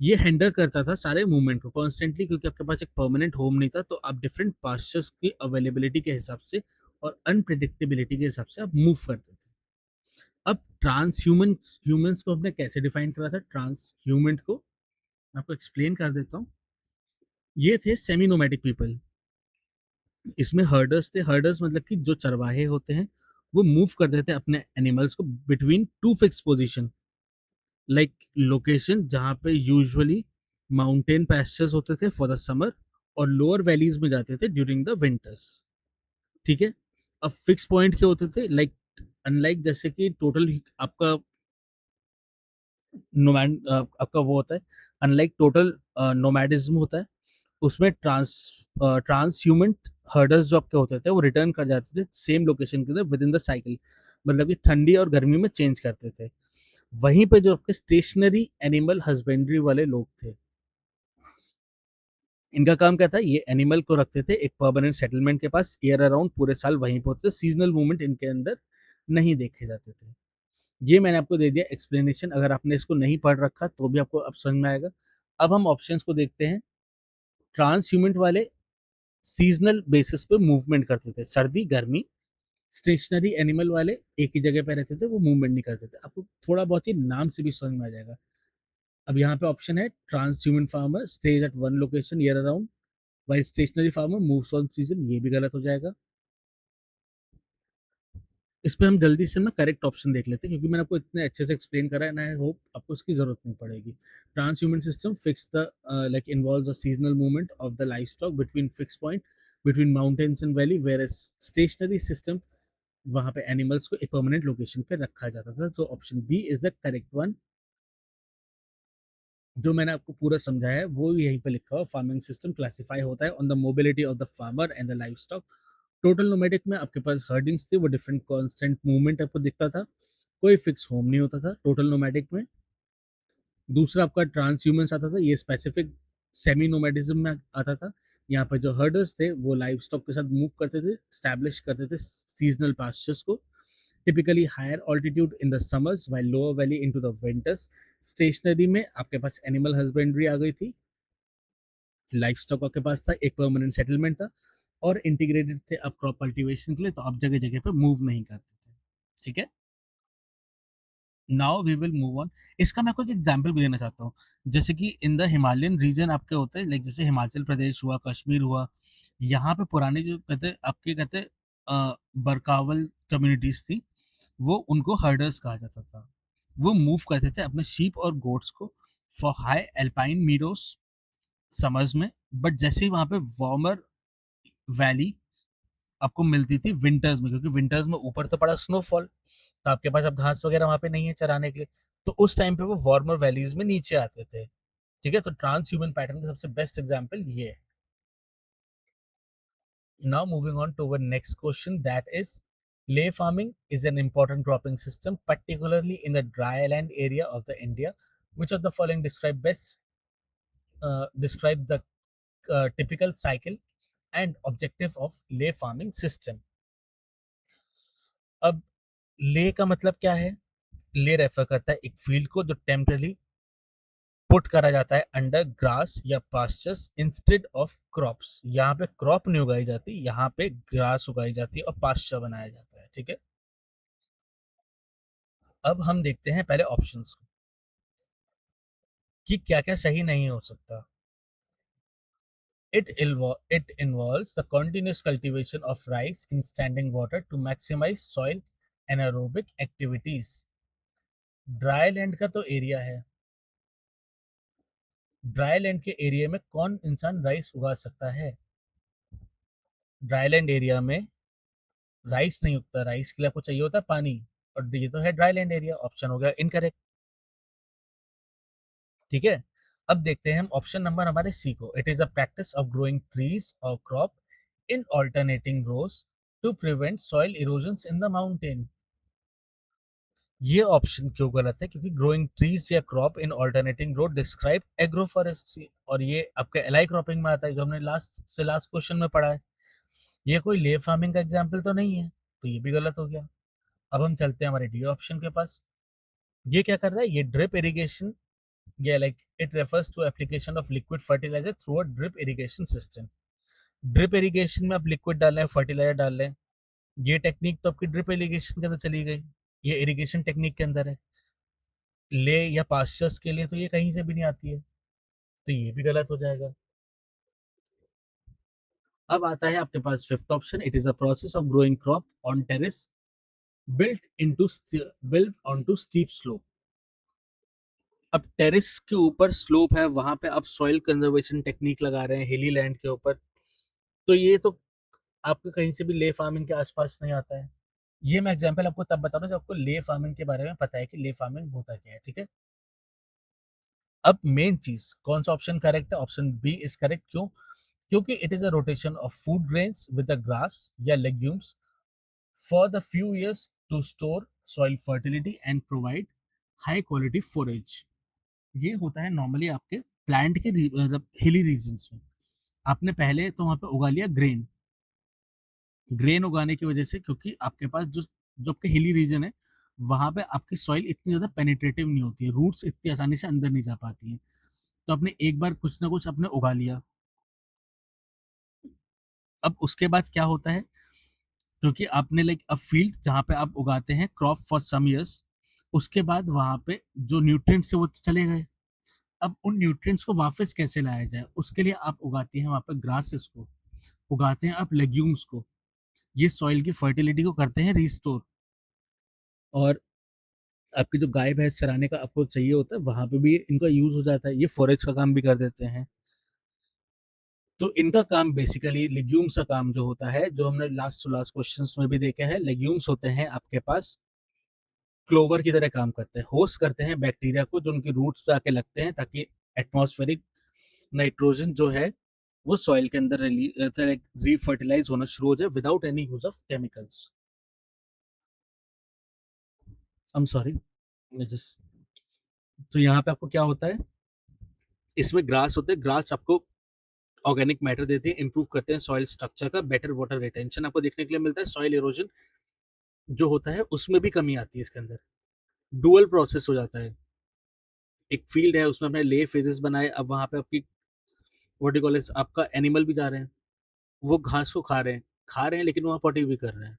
ये हैंडल करता था सारे मूवमेंट को कॉन्स्टेंटली, क्योंकि आपके पास एक परमानेंट होम नहीं था, तो आप डिफरेंट पास्चर्स की अवेलेबिलिटी के हिसाब से और अनप्रिडिक्टेबिलिटी के हिसाब से आप मूव करते थे। अब ट्रांस ह्यूमंस को हमने कैसे डिफाइन करा था, ट्रांस ह्यूमन को मैं आपको एक्सप्लेन कर देता हूँ। ये थे सेमी नोमैटिक पीपल। इसमें हर्डर्स थे, हर्डर्स मतलब कि जो चरवाहे होते हैं, वो मूव कर देते हैं अपने एनिमल्स को between two fix position, location जहाँ पे यूजुअली माउंटेन पैस्चर्स होते थे फॉर द समर, और लोअर वैलीज में जाते थे ड्यूरिंग द विंटर्स। ठीक है। अब फिक्स पॉइंट क्या होते थे, लाइक अनलाइक जैसे कि टोटल आपका नोमैड आपका वो होता है, अनलाइक टोटल नोमैडिज्म होता है, उसमें ट्रांस ह्यूमन हर्डर्स जो आपके होते थे वो रिटर्न कर जाते थे सेम लोकेशन के विद इन द साइकिल, मतलब कि ठंडी और गर्मी में चेंज करते थे। वहीं पे जो आपके स्टेशनरी एनिमल हस्बेंड्री वाले लोग थे, इनका काम क्या था, ये एनिमल को रखते थे एक परमानेंट सेटलमेंट के पास, ईयर अराउंड पूरे साल वहीं पे होते थे, सीजनल मूवमेंट इनके अंदर नहीं देखे जाते थे। ये मैंने आपको दे दिया एक्सप्लेनेशन, अगर आपने इसको नहीं पढ़ रखा तो भी आपको अब समझ में आएगा। अब हम ऑप्शंस को देखते हैं। ट्रांस ह्यूमन वाले सीजनल बेसिस पे मूवमेंट करते थे, सर्दी गर्मी। स्टेशनरी एनिमल वाले एक ही जगह पे रहते थे, वो मूवमेंट नहीं करते थे। आपको थोड़ा बहुत ही नाम से भी समझ में आ जाएगा। अब यहाँ पे ऑप्शन है, transhumance farmer stays at one location year around while stationary farmer moves on season, ये भी गलत हो जाएगा। इस पे हम जल्दी से ना करेक्ट ऑप्शन देख लेते हैं, क्योंकि मैंने आपको इतने अच्छे से एक्सप्लेन करा है ना, आई होप आपको उसकी जरूरत नहीं पड़ेगी। Transhumance system fix the like involves a seasonal movement of the livestock between fix point between mountains and valley, where stationary system वहां पे एनिमल्स को एक परमानेंट लोकेशन पे रखा जाता था। तो option B is the correct one. जो मैंने आपको पूरा समझाया है वो यहीं पे लिखा हुआ, फार्मिंग सिस्टम क्लासिफाई होता है on the mobility of the farmer and the life stock. Total nomadic में आपके पास हर्डिंग्स थी, वो डिफरेंट कांस्टेंट मूवमेंट आपको दिखता था, कोई फिक्स होम नहीं होता था टोटल नोमैटिक में। दूसरा आपका ट्रांस ह्यूमंस आता था, ये स्पेसिफिक सेमी नोमैडिज्म में आता था। यहाँ पर जो हर्डर्स थे वो लाइफ स्टॉक के साथ मूव करते थे, स्टैब्लिश करते थे सीजनल पास्चर्स को, typically higher altitude in the summers while lower valley into the winters। Stationary में आपके पास एनिमल हस्बेंड्री आ गई थी, लाइफ स्टॉक आपके पास था, एक परमानेंट सेटलमेंट था, और इंटीग्रेटेड थे आप क्रॉप कल्टीवेशन के लिए, तो आप जगह जगह पे मूव नहीं करते थे। ठीक है। Now we will move on. इसका मैं आपको एक एग्जांपल भी देना चाहता हूँ। जैसे कि इन द हिमालयन रीजन आपके होते हैं, लाइक जैसे हिमाचल प्रदेश हुआ, कश्मीर हुआ, यहाँ पे पुराने जो कहते आपके कहते बरकावल कम्युनिटीज थी, वो उनको हर्डर्स कहा जाता था। वो मूव करते थे अपने शीप और गोट्स को फॉर हाई एल्पाइन मीडोस समर्स में, बट जैसे ही वहाँ पे वार्मर वैली आपको मिलती थी विंटर्स में, क्योंकि विंटर्स में ऊपर तो पड़ा स्नोफॉल, तो आपके पास अब घास वगैरह वहाँ पे नहीं है चराने के लिए, तो उस टाइम पे वो वार्मर वैलीज में नीचे आते थे। ठीक है, तो ट्रांस ह्यूमन पैटर्न का सबसे बेस्ट एग्जाम्पल ये है। Now moving on to our next question, that is, lay farming is an important cropping system, particularly in the dry land area of the India. Which of the following describe the typical cycle and objective of lay farming system? अब ले का मतलब क्या है? ले refer करता है एक फील्ड को जो टेम्परली पुट करा जाता है अंडर ग्रास या पास्चर्स इंस्टेड ऑफ क्रॉप्स। यहाँ पे क्रॉप नहीं उगाई जाती, यहाँ पे ग्रास उगाई जाती है और पास्चर बनाया जाता है। ठीक है। अब हम देखते हैं पहले ऑप्शंस को कि क्या क्या सही नहीं हो सकता। It involves the continuous cultivation of rice in standing water to maximize soil anaerobic activities। Dry land का तो एरिया है, ड्राई लैंड के एरिया में कौन इंसान राइस उगा सकता है? ड्राई लैंड एरिया में राइस नहीं उगता, राइस के लिए आपको चाहिए होता है पानी, और ये तो है ड्राई लैंड एरिया, ऑप्शन हो गया इनकरेक्ट। ठीक है। अब देखते हैं हम ऑप्शन नंबर हमारे सी को। It is a practice of growing trees और crop in alternating rows to prevent soil erosion in the mountain. ये ऑप्शन क्यों गलत है? क्योंकि ग्रोइंग ट्रीज या crop in alternating rows describe agroforestry, और ये आपके एलाई क्रॉपिंग में आता है, जो हमने लास्ट क्वेश्चन में पढ़ा है। ये कोई ले फार्मिंग का एग्जाम्पल तो नहीं है, तो ये भी गलत हो गया। अब हम चलते हैं हमारे डी ऑप्शन के पास। ये क्या कर रहा है? ये ड्रिप इरिगेशन, या like it refers to application of liquid fertiliser through a drip irrigation system. Drip irrigation में आप लिक्विड डाल रहे हैं, फर्टिलाइजर डाल रहे हैं, ये टेक्निक तो आपकी ड्रिप इरिगेशन के अंदर चली गई, ये इरिगेशन टेक्निक के अंदर है। ले या पास्चर्स के लिए तो ये कहीं से भी नहीं आती है, तो ये भी गलत हो जाएगा। अब आता है आपके पास fifth option, it is a process of growing crop on terrace built into built onto steep slope. अब टेरेस के ऊपर स्लोप है, वहां पे आप सॉइल कंजर्वेशन टेक्निक लगा रहे हैं हिली लैंड के ऊपर, तो ये तो आपको कहीं से भी ले फार्मिंग के आसपास नहीं आता है। ये मैं एग्जांपल आपको तब बता रहा हूँ जब आपको ले फार्मिंग के बारे में पता है कि ले फार्मिंग होता क्या है, ठीक है। अब मेन चीज कौन सा ऑप्शन करेक्ट है, ऑप्शन बी इज करेक्ट। क्यों? क्योंकि it is a rotation of food grains with the grass या legumes for the few years to store soil fertility and provide high quality forage. ये होता है नॉर्मली आपके plant के मतलब हिली रीजन्स में। आपने पहले तो वहां पे उगा लिया ग्रेन। ग्रेन उगाने की वजह से, क्योंकि आपके पास जो जो आपके हिली रीजन है, वहां पे आपकी सॉइल इतनी ज्यादा पेनिट्रेटिव नहीं होती है, रूट्स इतनी आसानी से अंदर नहीं जा पाती हैं। तो आपने एक बार कुछ ना कुछ आपने उगा लिया। अब उसके बाद क्या होता है, क्योंकि आपने लाइक अ फील्ड जहाँ पे आप उगाते हैं क्रॉप फॉर सम इयर्स, उसके बाद वहां पे जो न्यूट्रिएंट्स है वो तो चले गए। अब उन न्यूट्रिएंट्स को वापस कैसे लाया जाए, उसके लिए आप उगाते हैं वहां पे ग्रासेस को, उगाते हैं आप लेग्यूम्स को। ये सॉइल की फर्टिलिटी को करते हैं रिस्टोर। और आपकी जो गाय भैंस चराने का आपको चाहिए होता है, वहां पे भी इनका यूज हो जाता है, ये फॉरेज का काम भी कर देते हैं। तो इनका काम बेसिकली लेग्यूम्स का काम जो होता है, जो हमने लास्ट टू लास्ट क्वेश्चंस में भी देखे हैं, लेग्यूम्स होते हैं आपके पास क्लोवर की तरह काम करते हैं, होस्ट करते हैं बैक्टीरिया को जो उनकी रूट्स पे आके लगते हैं, ताकि एटमॉस्फेरिक नाइट्रोजन जो है वो सॉइल के अंदर रीफर्टिलाइज होना शुरू हो जाए without any use of chemicals. I am sorry. तो यहाँ पे आपको क्या होता है, इसमें ग्रास होते हैं, ग्रास आपको ऑर्गेनिक मैटर देते हैं, इंप्रूव करते हैं सॉइल स्ट्रक्चर का, बेटर वाटर रिटेंशन आपको देखने के लिए मिलता है, सॉइल इरोजन जो होता है उसमें भी कमी आती है इसके अंदर। डुअल प्रोसेस हो जाता है। एक फील्ड है उसमें अपने ले फेजेस बनाए, अब वहां पे आपकी व्हाट यू कॉल इट, आपका एनिमल भी जा रहे हैं, वो घास को खा रहे हैं लेकिन वहां पॉटी भी कर रहे हैं।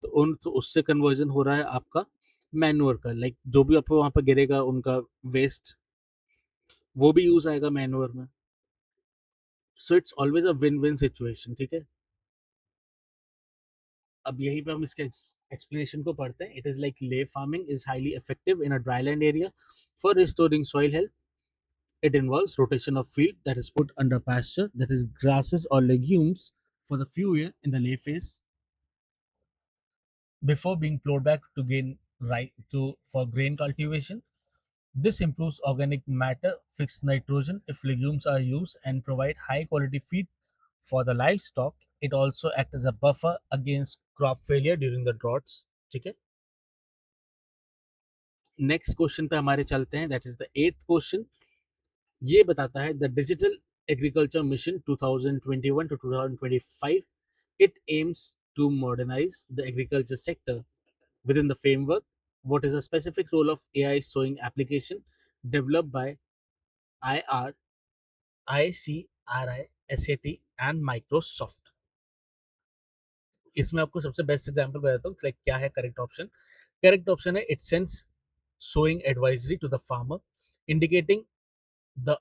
तो उससे कन्वर्जन हो रहा है आपका मैन्योर का, लाइक जो भी आपको वहां पर गिरेगा उनका वेस्ट, वो भी यूज आएगा मैन्योर में। So it's always a win win situation, ठीक है। अब यहीं पे हम इसके एक्सप्लेनेशन को पढ़ते हैं। It is like ley farming is highly effective in a dryland area for restoring soil health. It involves rotation of field that is put under pasture, that is grasses or legumes, for the few years in the lay phase before being plowed back to gain right to for grain cultivation. This improves organic matter, fixed nitrogen if legumes are used, and provide high quality feed for the livestock. It also acts as a buffer against crop failure during the droughts. ठीक है। Next question पे हमारे चलते हैं, that is the eighth question. ये बताता है the digital agriculture mission 2021 to 2025, it aims to modernize the agriculture sector within the framework. What is the specific role of AI sowing application developed by IR, ICRI, SAT and Microsoft? इसमें आपको सबसे best example बताता हूँ, like क्या है correct option. Correct option है it sends sowing advisory to the farmer indicating the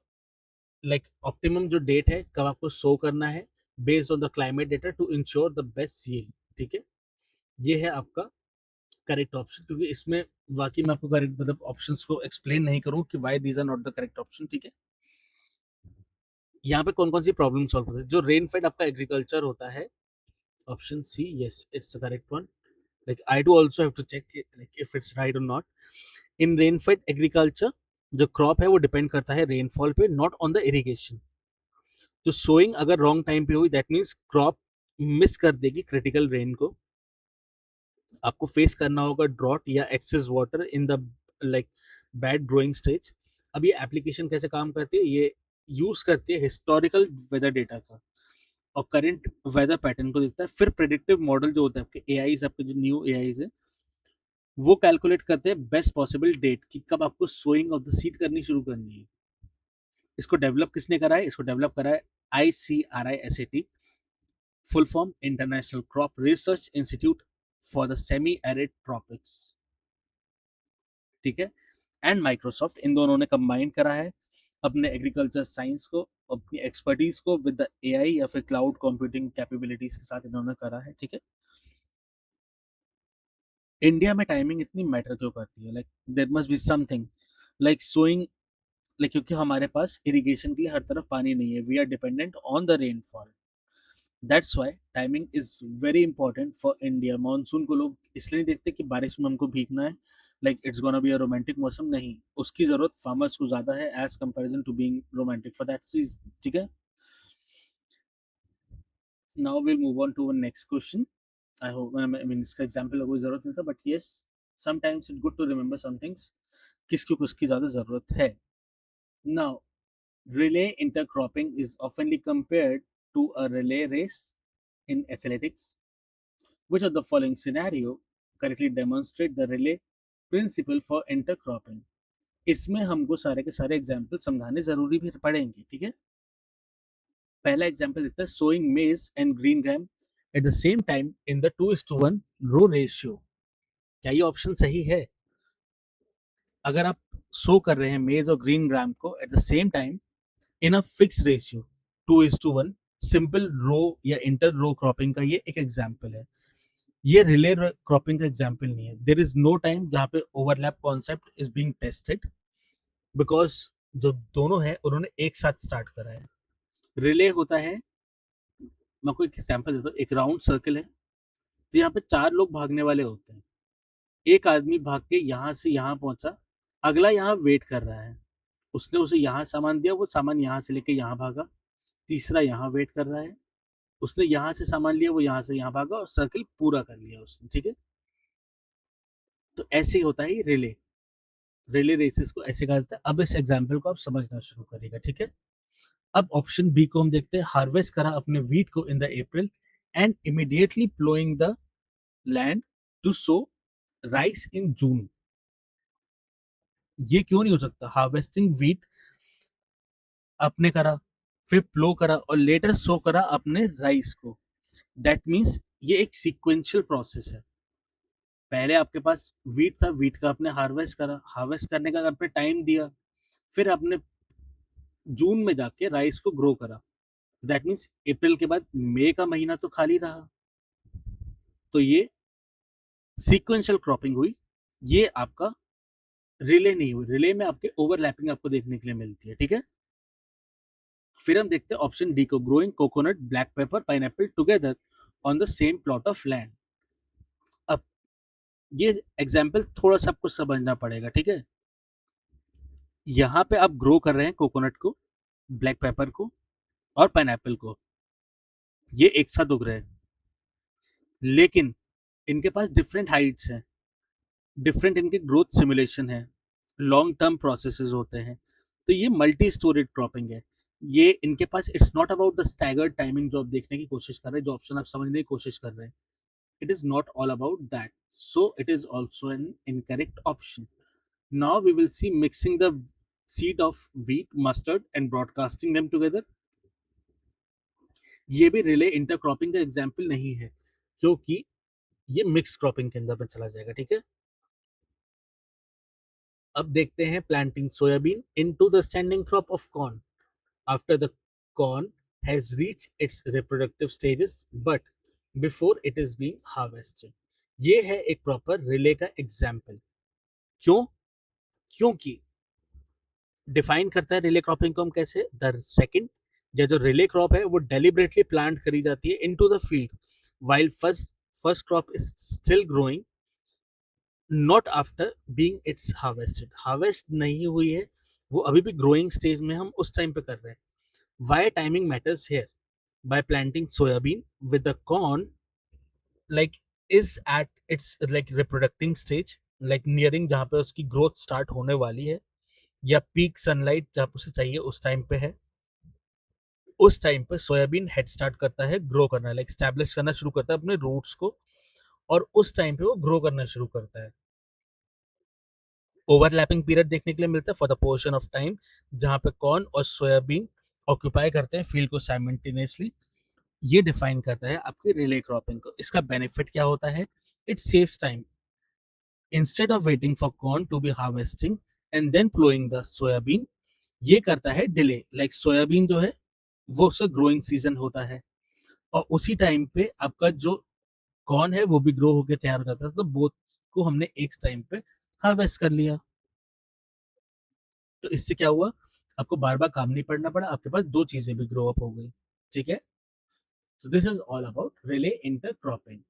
like optimum जो date है कब आपको सो करना है based on the climate data to ensure the best yield, ठीक है। ये है आपका करेक्ट ऑप्शन, क्योंकि इसमें वाकई मैं आपको करेक्ट मतलब ऑप्शंस को एक्सप्लेन नहीं करूँ कि why these are not the correct option, ठीक है। यहाँ पे कौन कौन सी प्रॉब्लम सॉल्व होती है, जो रेन फेड आपका एग्रीकल्चर होता है, option C, yes it's the correct one. Like I do also have to check like if it's right और not. In rainfed agriculture जो क्रॉप है वो डिपेंड करता है रेनफॉल पे, नॉट ऑन द इरिगेशन। तो सोइंग अगर wrong time पे हुई दैट मीन्स क्रॉप मिस कर देगी क्रिटिकल रेन को, आपको फेस करना होगा ड्रॉट या excess water in the like bad growing stage. अब ये एप्लीकेशन कैसे काम करती है, ये यूज करती है हिस्टोरिकल वेदर डेटा का और करंट वेदर पैटर्न को देखता है, फिर प्रिडिक्टिव मॉडल जो होता है आपके एआईज, आपके जो न्यू एआईज है वो कैलकुलेट करते हैं बेस्ट पॉसिबल डेट कि कब आपको सोइंग ऑफ द सीड करनी शुरू करनी है। इसको डेवलप किसने करा है, इसको डेवलप करा है ICRI-SAT, full form international crop research institute for the semi arid tropics, ठीक है। एंड माइक्रोसॉफ्ट, इन दोनों ने कंबाइन करा है अपने एग्रीकल्चर साइंस को, अपनी एक्सपर्टीज को विद द एआई या फिर क्लाउड कंप्यूटिंग कैपेबिलिटीज के साथ इन्होंने करा है, ठीक है। इंडिया में टाइमिंग इतनी मैटर क्यों करती है, like there must be something like sowing, like क्योंकि हमारे पास इरिगेशन के लिए हर तरफ पानी नहीं है, we are dependent on the rainfall. That's why timing is very important for India. Monsoon को लोग इसलिए नहीं देखते कि बारिश में हमको भीगना है, like it's gonna be a romantic मौसम, नहीं, उसकी जरूरत फार्मर्स को ज्यादा है as comparison to being romantic for that चीज। ठीक है, now will move on to next question. I hope, I mean इसका एग्जांपल कोई जरूरत नहीं था, but yes, sometimes it good to remember some things, किसको किसकी ज्यादा जरूरत है। Now, relay intercropping is oftenly compared to a relay race in athletics. Which of the following scenario correctly demonstrate the relay principle for intercropping? इसमें हमको सारे के सारे एग्जाम्पल समझाने जरूरी भी पड़ेंगे। ठीक है, पहला एग्जाम्पल देता है, sowing maize and green gram at the same time in the 2:1 row ratio. क्या ये ऑप्शन सही है? अगर आप सो कर रहे हैं मेज और ग्रीन ग्राम को at the same time in a fix ratio 2:1, simple row या इंटर रो क्रॉपिंग का ये एक एग्जाम्पल है। ये रिले क्रॉपिंग का एग्जाम्पल नहीं है। देर इज नो टाइम जहाँ पे overlap concept is being tested, because जो दोनों है उन्होंने एक साथ स्टार्ट करा है। रिले होता है, मैं कोई एग्जाम्पल देता हूँ, एक राउंड सर्कल है, तो यहाँ पे 4 लोग भागने वाले होते हैं। एक आदमी भाग के यहाँ से यहाँ पहुंचा, अगला यहाँ वेट कर रहा है, उसने उसे यहाँ सामान दिया, वो सामान यहाँ से लेके यहाँ भागा, तीसरा यहाँ वेट कर रहा है, उसने यहाँ से सामान लिया, वो यहाँ से यहाँ भागा और सर्किल पूरा कर लिया उसने। ठीक है, तो ऐसे ही होता है रिले, रिले रेसेस को ऐसे कहा जाता है। अब इस एग्जाम्पल को आप समझना शुरू करेगा। ठीक है, अब ऑप्शन बी को हम देखते हैं, हार्वेस्ट करा अपने वीट को in the April and immediately ploughing the land to sow rice in June. ये क्यों नहीं हो सकता? हार्वेस्टिंग वीट आपने करा, फिर प्लो करा और लेटर सो करा अपने राइस को, दैट मीन्स ये एक सीक्वेंशियल प्रोसेस है। पहले आपके पास वीट था, वीट का आपने हार्वेस्ट करा, हार्वेस्ट करने का आपने टाइम दिया, फिर आपने जून में जाके राइस को ग्रो करा, दैट मीन्स अप्रैल के बाद मई का महीना तो खाली रहा, तो ये सीक्वेंशियल क्रॉपिंग हुई। ये आपका रिले नहीं हुई। रिले में आपके ओवरलैपिंग आपको देखने के लिए मिलती है। ठीक है, फिर हम देखते हैं ऑप्शन डी को, growing coconut, black pepper, pineapple together on the same plot of land. अब ये एग्जाम्पल थोड़ा सा आपको समझना पड़ेगा। ठीक है, यहाँ पे आप ग्रो कर रहे हैं कोकोनट को, ब्लैक पेपर को और पाइनएप्पल को, ये एक साथ उग रहे हैं, लेकिन इनके पास डिफरेंट हाइट्स हैं, डिफरेंट इनके ग्रोथ सिमुलेशन है, लॉन्ग टर्म प्रोसेसेस होते हैं, तो ये मल्टी स्टोरेज क्रॉपिंग है। ये इनके पास, it's not about the staggered timing जो आप देखने की कोशिश कर रहे हैं, जो ऑप्शन आप समझने की कोशिश कर रहे हैं, it is not all about that, so it is also an incorrect option. Now we will see mixing the seed of wheat, mustard and broadcasting them together। ये भी रिले इंटरक्रॉपिंग का एग्जाम्पल नहीं है, क्योंकि ये मिक्स क्रॉपिंग के अंदर में चला जाएगा। ठीक है, अब देखते हैं planting soybean into the standing crop of corn after the corn has reach its reproductive stages but before it is being harvested. ये है एक प्रॉपर रिले का एग्जाम्पल। क्यों? क्योंकि डिफाइन करता है रिले क्रॉपिंग को हम कैसे, द सेकंड, या जो रिले क्रॉप है वो डेलिबरेटली प्लांट करी जाती है into the field while first crop is still growing, not after being it's harvested। Harvest नहीं हुई है, वो अभी भी ग्रोइंग स्टेज में, हम उस टाइम पे कर रहे हैं। why timing matters here? by planting soybean with the corn like is at its like reproducing stage, like nearing जहाँ पे उसकी ग्रोथ स्टार्ट होने वाली है, या पीक सनलाइट जहाँ पे उसे चाहिए उस टाइम पे है, उस टाइम पे सोयाबीन हेड स्टार्ट करता है ग्रो करना, लाइक स्टैब्लिश करना शुरू करता है अपने रूट्स को, और उस टाइम पे वो ग्रो करना शुरू करता है। ओवरलैपिंग पीरियड देखने के लिए मिलता है for the portion of time जहां पे कॉर्न और सोयाबीन ऑक्यूपाई करते हैं फील्ड को साइमल्टेनियसली। ये डिफाइन करता है आपकी रिले क्रॉपिंग को। इसका बेनिफिट क्या होता है? It saves time. Instead of waiting for corn to be harvesting and then ploughing the soybean, ये करता है डिले, लाइक सोयाबीन जो है वो उसका ग्रोइंग सीजन होता है, और उसी टाइम पे आपका जो कॉर्न है वो भी ग्रो होकर तैयार हो जाता है, तो बोथ को हमने एक टाइम पे हार्वेस्ट कर लिया। तो इससे क्या हुआ? आपको बार बार काम नहीं पड़ना पड़ा, आपके पास दो चीजें भी ग्रो अप हो गई। ठीक है, So this is all about relay intercropping.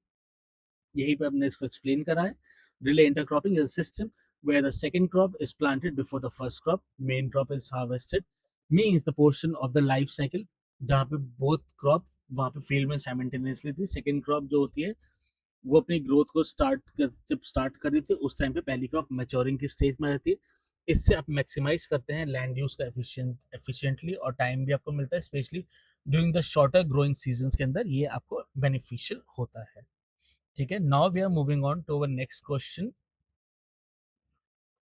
यहीं पे हमने इसको एक्सप्लेन करा है. Relay intercropping is a system where the second crop is planted before the first crop, main crop is harvested, means the portion of the life cycle जहाँ पे both crop वहाँ पे फील्ड में साइमल्टेनियसली थी. Second crop जो होती है वो अपनी ग्रोथ को जब स्टार्ट कर रही थी उस टाइम पे पहली क्रॉप मैच्योरिंग की स्टेज में रहती है. इससे आप मैक्सिमाइज करते हैं लैंड यूज का एफिशिएंटली और टाइम भी आपको मिलता है, specially during the shorter growing season के अंदर ये आपको बेनिफिशियल होता है. ठीक है, now we are moving on to our next question.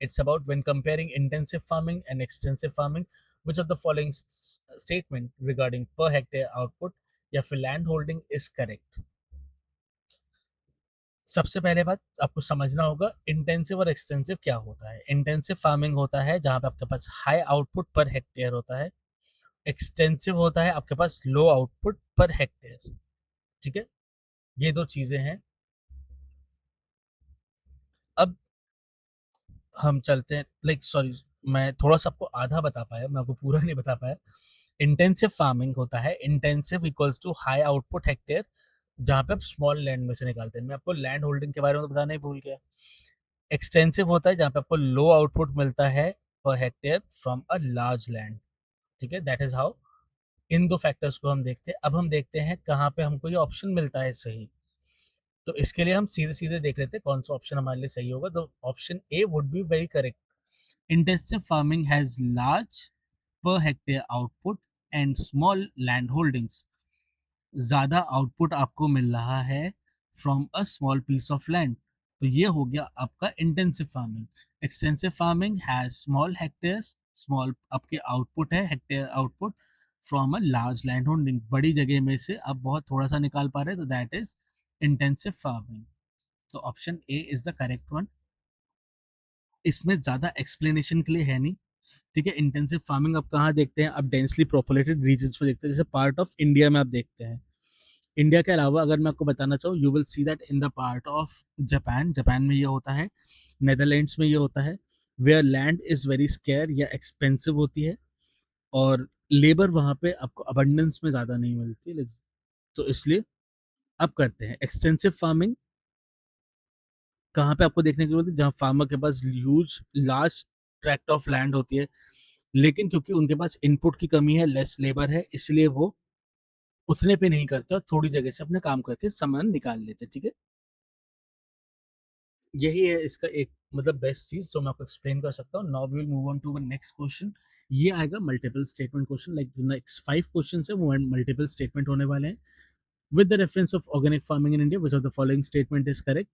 It's about when comparing intensive farming and extensive farming, which of the following statement regarding per hectare output या फिर लैंड होल्डिंग इज करेक्ट. सबसे पहले बात आपको समझना होगा intensive और extensive क्या होता है. इंटेंसिव फार्मिंग होता है जहां पे आपके पास हाई आउटपुट पर हेक्टेयर होता है. एक्सटेंसिव होता है आपके पास लो आउटपुट पर हेक्टेयर. ठीक है, ये दो चीजें हैं. अब हम चलते हैं, सॉरी मैं थोड़ा सा आपको आधा बता पाया, मैं आपको पूरा नहीं बता पाया. इंटेंसिव फार्मिंग होता है, intensive equals to high output hectare, जहां पे आप स्मॉल लैंड में से निकालते हैं. मैं आपको लैंड होल्डिंग के बारे में बताना ही भूल गया. एक्सटेंसिव होता है जहां पे आपको लो आउटपुट मिलता है per hectare from a large land. ठीक है, दैट इज हाउ इन दो फैक्टर्स को हम देखते हैं. अब हम देखते हैं कहाँ पे हमको ये ऑप्शन मिलता है सही. तो इसके लिए हम सीधे सीधे देख लेते हैं कौन सा ऑप्शन हमारे लिए सही होगा. तो option A would be very correct. Intensive farming has large per hectare output and small land holdings. ज़्यादा आउटपुट आपको मिल रहा है from a small piece of land. तो ये हो गया आपका intensive farming. Extensive farming has small hectares, small आपके आउटपुट है hectare output from a large land holding. बड़ी जगह में से आप बहुत थोड़ा सा निकाल पा रहे हैं, तो दैट इज इंटेंसिव फार्मिंग. तो option A is the correct one. इसमें ज़्यादा एक्सप्लेनेशन के लिए है नहीं. ठीक है, इंटेंसिव फार्मिंग आप कहाँ देखते हैं, आप डेंसली पॉपुलेटेड रीजन्स में देखते हैं, जैसे पार्ट ऑफ इंडिया में आप देखते हैं. इंडिया के अलावा अगर मैं आपको बताना चाहूँ, you will see that in the part of Japan. Japan में ये होता है, नेदरलैंड्स में ये होता है, where land is very scarce या एक्सपेंसिव होती है और लेबर वहाँ पे आपको अबंडेंस में ज़्यादा नहीं मिलती. तो इसलिए अब करते हैं एक्सटेंसिव फार्मिंग. कहाँ पे आपको देखने को मिलती है, जहाँ फार्मर के पास huge large tract of land होती है, लेकिन क्योंकि उनके पास इनपुट की कमी है, लेस लेबर है, इसलिए वो उतने पे नहीं करते और थोड़ी जगह से अपने काम करके सामान निकाल लेते. ठीक है, यही है इसका एक मतलब बेस्ट चीज जो मैं आपको एक्सप्लेन कर सकता हूँ. Now we will move on to next question. ये आएगा मल्टीपल स्टेटमेंट क्वेश्चन. लाइक जो नेक्स्ट 5 क्वेश्चन है वो मल्टीपल स्टेटमेंट होने वाले हैं. With the reference of organic farming in India, which of the following statement is correct.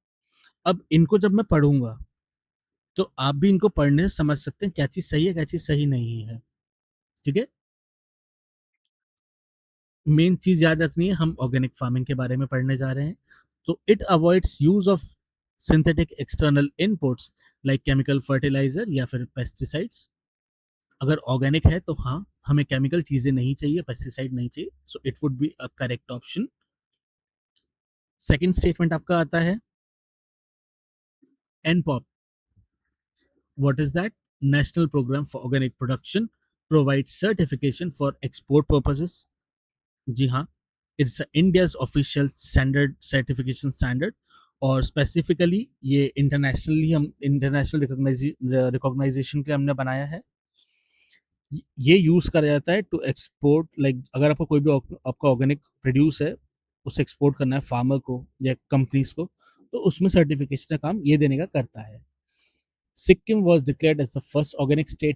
अब इनको जब मैं पढ़ूंगा तो आप भी इनको पढ़ने से समझ सकते हैं क्या चीज सही है क्या चीज सही नहीं है. ठीक है, मेन चीज याद रखनी है, हम ऑर्गेनिक फार्मिंग के बारे में पढ़ने जा रहे हैं. तो it avoids use of synthetic external inputs like chemical fertiliser या फिर पेस्टिसाइड्स. अगर ऑर्गेनिक है तो हाँ, हमें केमिकल चीजें नहीं चाहिए, पेस्टिसाइड नहीं चाहिए. So it would be a correct option. Second statement आपका आता है NPOP. What is that? National programme for organic production provide certification for export purposes. जी हाँ, it's India's official standard certification standard. और स्पेसिफिकली ये internationally हम international recognisation के हमने बनाया है. ये यूज करा जाता है टू एक्सपोर्ट. लाइक अगर आपका कोई भी आपका ऑर्गेनिक प्रोड्यूस है, उसे एक्सपोर्ट करना है फार्मर को या कंपनीज को, तो उसमें सर्टिफिकेशन का काम ये देने का करता है. Sikkim was declared as the first organic state